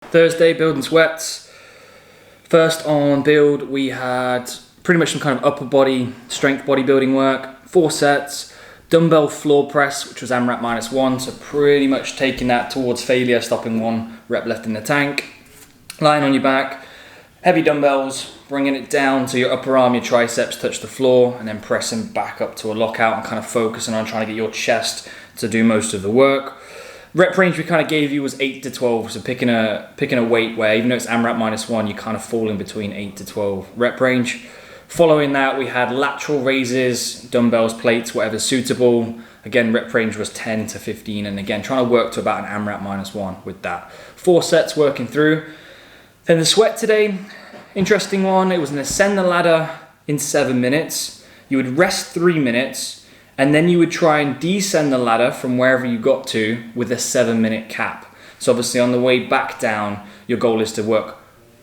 Thursday, build and sweats. First on build, we had pretty much some kind of upper body strength bodybuilding work, 4 sets, dumbbell floor press, which was AMRAP -1, so pretty much taking that towards failure, stopping 1 rep left in the tank. Lying on your back, heavy dumbbells, bringing it down to your upper arm, your triceps touch the floor, and then pressing back up to a lockout and kind of focusing on trying to get your chest to do most of the work. Rep range we kind of gave you was 8 to 12, so picking a weight where even though it's AMRAP -1, you kind of fall in between 8 to 12 rep range. Following that, we had lateral raises, dumbbells, plates, whatever's suitable. Again, rep range was 10 to 15, and again, trying to work to about an AMRAP -1 with that. 4 sets working through. Then the sweat today, interesting one. It was an ascend the ladder in 7 minutes. You would rest 3 minutes, and then you would try and descend the ladder from wherever you got to with a 7-minute cap. So obviously on the way back down, your goal is to work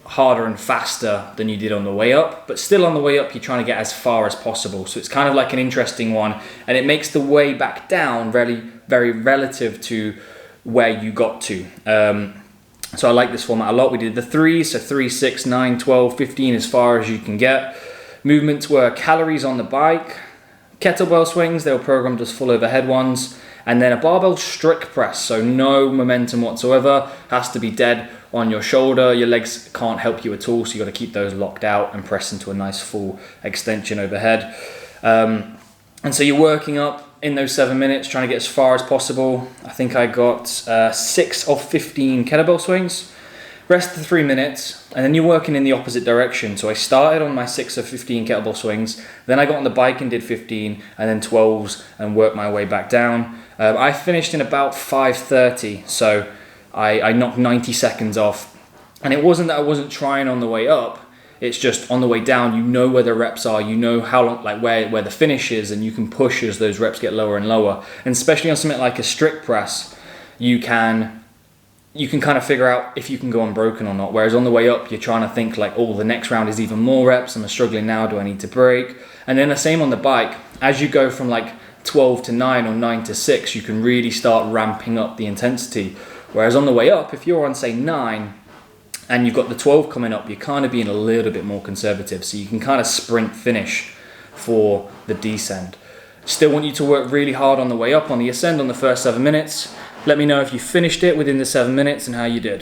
harder and faster than you did on the way up, but still on the way up, you're trying to get as far as possible. So it's kind of like an interesting one, and it makes the way back down very, very relative to where you got to. So I like this format a lot. We did the 3s, so 3, 6, 9, 12, 15, as far as you can get. Movements were calories on the bike, kettlebell swings, they were programmed as full overhead ones, and then a barbell strict press, so no momentum whatsoever, has to be dead on your shoulder. Your legs can't help you at all, so you got to keep those locked out and press into a nice full extension overhead. And so you're working up in those 7 minutes, trying to get as far as possible. I think I got 6 of 15 kettlebell swings. Rest for 3 minutes, and then you're working in the opposite direction. So I started on my 6 of 15 kettlebell swings, then I got on the bike and did 15, and then 12s, and worked my way back down. I finished in about 5:30, so I knocked 90 seconds off. And it wasn't that I wasn't trying on the way up, it's just on the way down, you know where the reps are, you know how long, like where the finish is, and you can push as those reps get lower and lower. And especially on something like a strict press, you can kind of figure out if you can go unbroken or not. Whereas on the way up, you're trying to think like, oh, the next round is even more reps. I'm struggling now. Do I need to break? And then the same on the bike. As you go from like 12 to 9 or 9 to 6, you can really start ramping up the intensity. Whereas on the way up, if you're on say 9 and you've got the 12 coming up, you're kind of being a little bit more conservative. So you can kind of sprint finish for the descend. Still want you to work really hard on the way up. On the ascend on the first 7 minutes. Let me know if you finished it within the 7 minutes and how you did.